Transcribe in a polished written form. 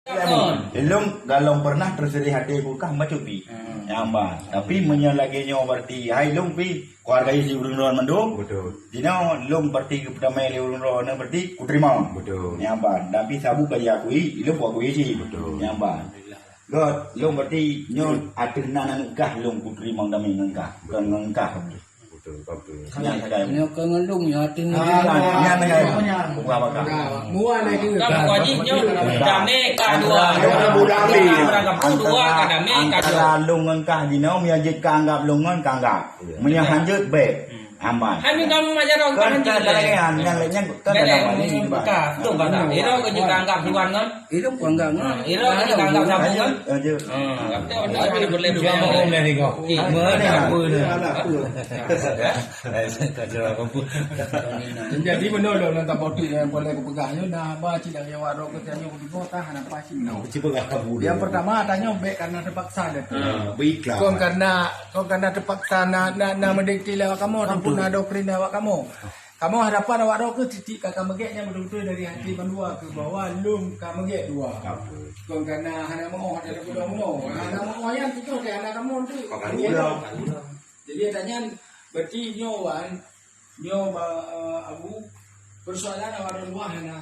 Elong kalau pernah tersedih hati aku kah macam pi. Nyamban. Tapi menyalaginya berarti hai long pi keluarga isi urun-urun mendung. Betul. Dina long berarti Perdamaian urun-urun berarti ku terima. Betul. Nyamban. Tapi sabu kaya aku ilong aku isi. Betul. Nyamban. God, long berarti nyon atenan kah long ku terima damaikan kah. Bukan ngengkah. Betul. Yang saya. Nyo kengelung ya tin. Yang saya. Bukan apa. Mua lagi. Kamu wajib nyo damaikan dua. Dua damaikan dua. Antara longan kah dina miajik kanggap longan kanggap. Menyahanjut baik. Aman. Kami kamu majar orang kan Kalayan yang lainnya kan ada ini Ka, tu kata. Iro ke kanggap diwan kan? Iro kanggap kan? Iro ke kanggap sabu kan? Aja. Ada boleh dua Om dah ni kau. Mana apa ni? Jadi benda lo nak potik yang boleh aku pegangnya dah baca dah yang warok kerjanya aku dibotah nak pasti no. Yang pertama tanya baik karena terpaksa dah. Baiklah. Kau karena terpaksa nak mendekati lewat kamu ataupun ada doktrin lewat kamu. Kamu hadapan awak ke titik kakak megeknya betul-betul dari hati bandua ke bawah lum ka megek dua. Kau karena hana mau ada dua mau. Hana mau yang tu dia anak kamu tu. Jadi tanya berarti nyo Abu persoalan awak luah hana